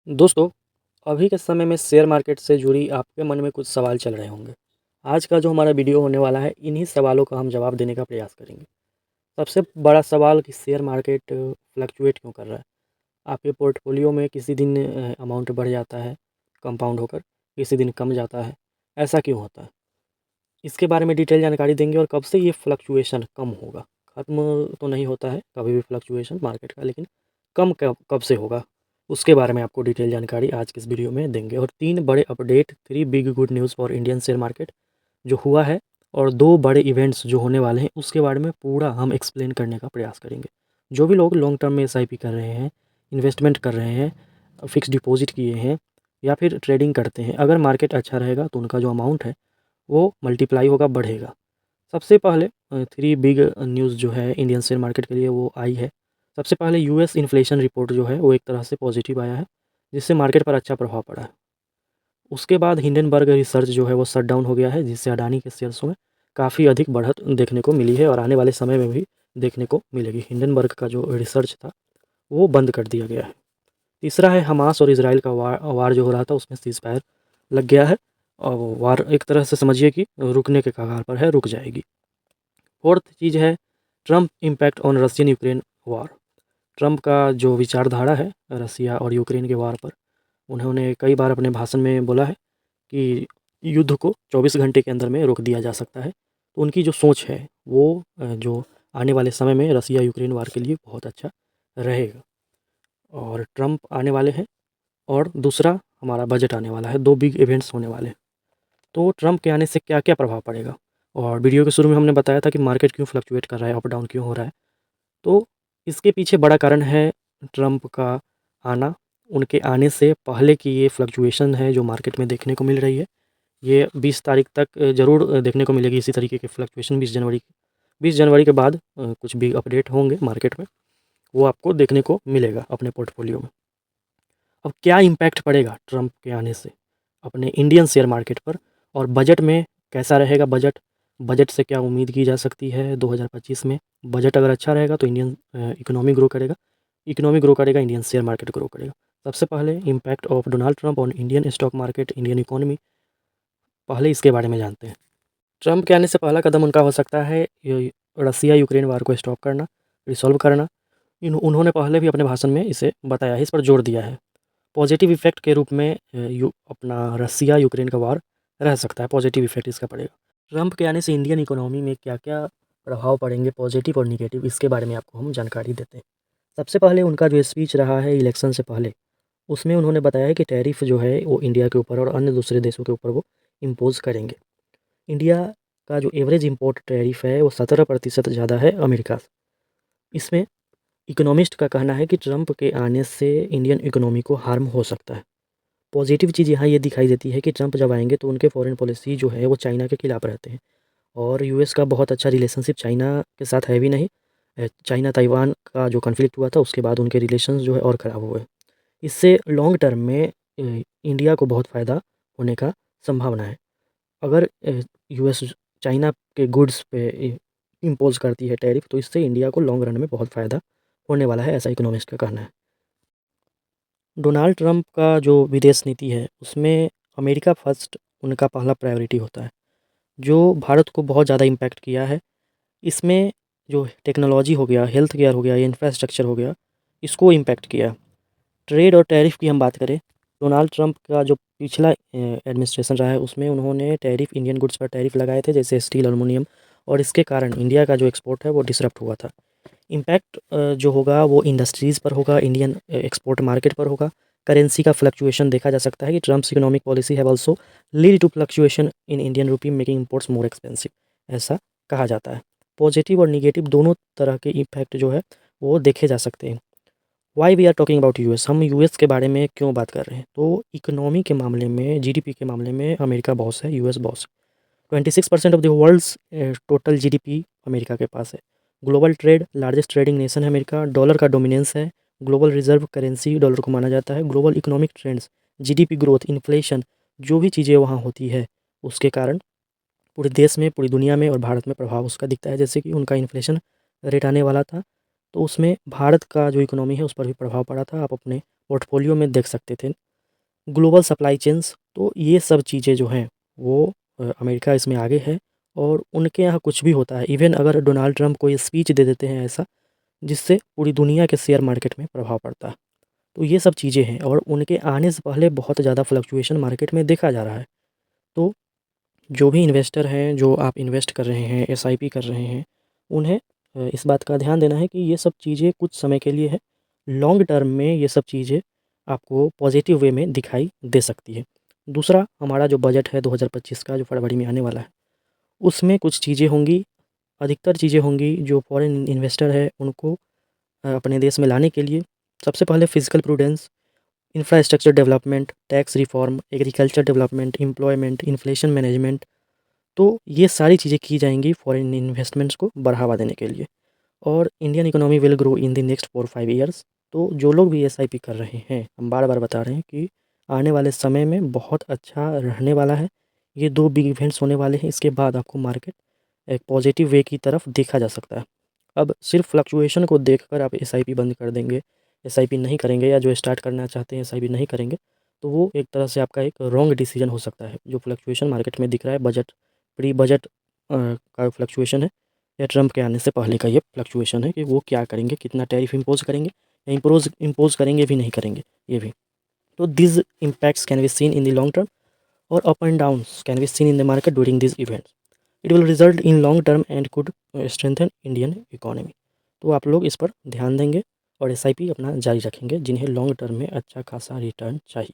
दोस्तों, अभी के समय में शेयर मार्केट से जुड़ी आपके मन में कुछ सवाल चल रहे होंगे। आज का जो हमारा वीडियो होने वाला है, इन्हीं सवालों का हम जवाब देने का प्रयास करेंगे। सबसे बड़ा सवाल कि शेयर मार्केट फ्लक्चुएट क्यों कर रहा है? आपके पोर्टफोलियो में किसी दिन अमाउंट बढ़ जाता है कंपाउंड होकर, किसी दिन कम जाता है। ऐसा क्यों होता है? इसके बारे में डिटेल जानकारी देंगे और कब से ये फ्लक्चुएशन कम होगा। ख़त्म तो नहीं होता है कभी भी फ्लक्चुएशन मार्केट का, लेकिन कम कब कब से होगा, उसके बारे में आपको डिटेल जानकारी आज के इस वीडियो में देंगे। और 3 बड़े update, 3 big good news for Indian share market जो हुआ है और 2 बड़े इवेंट्स जो होने वाले हैं, उसके बारे में पूरा हम एक्सप्लेन करने का प्रयास करेंगे। जो भी लोग लॉन्ग टर्म में एसआईपी कर रहे हैं, इन्वेस्टमेंट कर रहे हैं, फ़िक्स्ड डिपॉज़िट किए हैं या फिर ट्रेडिंग करते हैं, अगर मार्केट अच्छा रहेगा तो उनका जो अमाउंट है वो मल्टीप्लाई होगा, बढ़ेगा। सबसे पहले 3 बिग न्यूज़ जो है इंडियन शेयर मार्केट के लिए वो आई है। सबसे पहले यूएस इन्फ्लेशन रिपोर्ट जो है वो एक तरह से पॉजिटिव आया है, जिससे मार्केट पर अच्छा प्रभाव पड़ा है। उसके बाद हिंडनबर्ग रिसर्च जो है वो शट डाउन हो गया है, जिससे अडानी के शेयर्सों में काफ़ी अधिक बढ़त देखने को मिली है और आने वाले समय में भी देखने को मिलेगी। हिंडनबर्ग का जो रिसर्च था वो बंद कर दिया गया है। तीसरा है हमास और इज़राइल का वार जो हो रहा था, उसमें सीज़फायर लग गया है और वो वार एक तरह से समझिए कि रुकने के कगार पर है, रुक जाएगी। फोर्थ चीज़ है Trump impact on Russian Ukraine war. Trump का जो विचारधारा है रसिया और यूक्रेन के वार पर, उन्होंने कई बार अपने भाषण में बोला है कि युद्ध को 24 घंटे के अंदर में रोक दिया जा सकता है। तो उनकी जो सोच है वो जो आने वाले समय में रसिया यूक्रेन वार के लिए बहुत अच्छा रहेगा। और ट्रंप आने वाले हैं और दूसरा हमारा बजट आने वाला है, 2 बिग इवेंट्स होने वाले हैं। तो ट्रंप के आने से क्या-क्या प्रभाव पड़ेगा? और वीडियो के शुरू में हमने बताया था कि मार्केट क्यों फ्लक्चुएट कर रहा है, अप डाउन क्यों हो रहा है। तो इसके पीछे बड़ा कारण है ट्रंप का आना। उनके आने से पहले की ये फ्लक्चुएशन है जो मार्केट में देखने को मिल रही है, ये 20 तारीख तक ज़रूर देखने को मिलेगी इसी तरीके की फ्लक्चुएशन। 20 जनवरी के बाद कुछ बिग अपडेट होंगे मार्केट में, वो आपको देखने को मिलेगा अपने पोर्टफोलियो में। अब क्या इम्पैक्ट पड़ेगा ट्रंप के आने से अपने इंडियन शेयर मार्केट पर, और बजट में कैसा रहेगा बजट? बजट से क्या उम्मीद की जा सकती है 2025 में? बजट अगर अच्छा रहेगा तो इंडियन इकोनॉमी ग्रो करेगा, इकोनॉमी ग्रो करेगा, इंडियन शेयर मार्केट ग्रो करेगा। सबसे पहले impact of Donald Trump on Indian stock market, Indian economy, पहले इसके बारे में जानते हैं। ट्रंप के आने से पहला कदम उनका हो सकता है रसिया यूक्रेन वार को स्टॉप करना, रिसॉल्व करना। उन्होंने पहले भी अपने भाषण में इसे बताया है, इस पर जोर दिया है। पॉजिटिव इफ़ेक्ट के रूप में अपना रसिया यूक्रेन का वार रह सकता है, पॉजिटिव इफ़ेक्ट इसका पड़ेगा। ट्रंप के आने से इंडियन इकोनॉमी में क्या-क्या प्रभाव पड़ेंगे पॉजिटिव और नेगेटिव, इसके बारे में आपको हम जानकारी देते हैं। सबसे पहले उनका जो स्पीच रहा है इलेक्शन से पहले, उसमें उन्होंने बताया है कि टैरिफ जो है वो इंडिया के ऊपर और अन्य दूसरे देशों के ऊपर वो इम्पोज़ करेंगे। इंडिया का जो एवरेज इम्पोर्ट टैरिफ है वो 17% ज़्यादा है अमेरिका से। इसमें इकोनॉमिस्ट का कहना है कि ट्रंप के आने से इंडियन इकोनॉमी को हार्म हो सकता है। पॉजिटिव चीज़ यहाँ ये दिखाई देती है कि ट्रंप जब आएंगे तो उनके फॉरेन पॉलिसी जो है वो चाइना के खिलाफ रहते हैं और यूएस का बहुत अच्छा रिलेशनशिप चाइना के साथ है भी नहीं। चाइना ताइवान का जो कॉन्फ्लिक्ट हुआ था उसके बाद उनके रिलेशंस जो है और ख़राब हुए। इससे लॉन्ग टर्म में इंडिया को बहुत फ़ायदा होने का संभावना है। अगर यूएस चाइना के गुड्स पे इम्पोज करती है टैरिफ, तो इससे इंडिया को लॉन्ग रन में बहुत फ़ायदा होने वाला है, ऐसा इकोनॉमिस्ट का कहना है। डोनाल्ड ट्रंप का जो विदेश नीति है उसमें अमेरिका फर्स्ट उनका पहला प्रायोरिटी होता है, जो भारत को बहुत ज़्यादा इम्पैक्ट किया है। इसमें जो टेक्नोलॉजी हो गया, हेल्थ केयर हो गया, या इंफ्रास्ट्रक्चर हो गया, इसको इम्पैक्ट किया। ट्रेड और टैरिफ की हम बात करें, डोनाल्ड ट्रंप का जो पिछला एडमिनिस्ट्रेशन रहा है उसमें उन्होंने टैरिफ, इंडियन गुड्स पर टैरिफ लगाए थे जैसे स्टील, एल्युमिनियम, और इसके कारण इंडिया का जो एक्सपोर्ट है वो डिसरप्ट हुआ था। इम्पैक्ट जो होगा वो इंडस्ट्रीज़ पर होगा, इंडियन एक्सपोर्ट मार्केट पर होगा। करेंसी का फ्लक्चुएशन देखा जा सकता है कि Trump's economic policy have also lead to fluctuation in Indian rupee making imports more expensive, ऐसा कहा जाता है। पॉजिटिव और निगेटिव दोनों तरह के इम्पैक्ट जो है वो देखे जा सकते हैं। Why we are talking about US, हम यूएस के बारे में क्यों बात कर रहे हैं? तो इकोनॉमी के मामले में, जीडीपी के मामले में अमेरिका बॉस है, यूएस बॉस है। 26% of the world's total GDP America के पास है। Global trade, largest trading nation है अमेरिका। डॉलर का डोमिनेंस है, ग्लोबल रिजर्व करेंसी डॉलर को माना जाता है। Global economic trends, GDP growth, inflation, जो भी चीज़ें वहाँ होती है उसके कारण पूरे देश में, पूरी दुनिया में और भारत में प्रभाव उसका दिखता है। जैसे कि उनका इन्फ्लेशन रेट आने वाला था, तो उसमें भारत का जो इकोनॉमी है उस पर भी प्रभाव पड़ा था। आप अपने पोर्टफोलियो में देख सकते थे। ग्लोबल सप्लाई चेन्स, तो ये सब चीज़ें जो हैं वो अमेरिका इसमें आगे है और उनके यहाँ कुछ भी होता है, इवन अगर डोनाल्ड ट्रंप कोई स्पीच दे देते हैं ऐसा जिससे पूरी दुनिया के शेयर मार्केट में प्रभाव पड़ता है। तो ये सब चीज़ें हैं और उनके आने से पहले बहुत ज़्यादा फ्लक्चुएशन मार्केट में देखा जा रहा है। तो जो भी इन्वेस्टर हैं, जो आप इन्वेस्ट कर रहे हैं, एसआईपी कर रहे हैं, उन्हें इस बात का ध्यान देना है कि ये सब चीज़ें कुछ समय के लिए है। लॉन्ग टर्म में ये सब चीज़ें आपको पॉजिटिव वे में दिखाई दे सकती है। दूसरा, हमारा जो बजट है 2025 का जो फरवरी में आने वाला है, उसमें कुछ चीज़ें होंगी, अधिकतर चीज़ें होंगी जो फॉरेन इन्वेस्टर है उनको अपने देश में लाने के लिए। सबसे पहले physical prudence, infrastructure development, tax reform, agriculture development, employment, inflation management, तो ये सारी चीज़ें की जाएंगी फॉरेन इन्वेस्टमेंट्स को बढ़ावा देने के लिए। और Indian economy will grow in the next 4-5 years. तो जो लोग भी एसआईपी कर रहे हैं, हम बार बार बता रहे हैं कि आने वाले समय में बहुत अच्छा रहने वाला है। ये 2 बिग इवेंट्स होने वाले हैं, इसके बाद आपको मार्केट एक पॉजिटिव वे की तरफ देखा जा सकता है। अब सिर्फ फ्लक्चुएशन को देखकर आप एसआईपी बंद कर देंगे, एसआईपी नहीं करेंगे, या जो स्टार्ट करना चाहते हैं एसआईपी नहीं करेंगे, तो वो एक तरह से आपका एक रॉन्ग डिसीजन हो सकता है। जो फ्लक्चुएशन मार्केट में दिख रहा है, प्री बजट का फ्लक्चुएशन है, या ट्रंप के आने से पहले का ये फ्लक्चुएशन है कि वो क्या करेंगे, कितना टैरिफ इम्पोज़ करेंगे या इम्पोज़ करेंगे भी नहीं करेंगे, ये भी। तो this impacts can be seen in the long term और up and downs can be seen in the market during this events. It will result in long term and could strengthen Indian economy. तो आप लोग इस पर ध्यान देंगे और SIP अपना जारी रखेंगे जिन्हें लॉन्ग टर्म में अच्छा खासा रिटर्न चाहिए।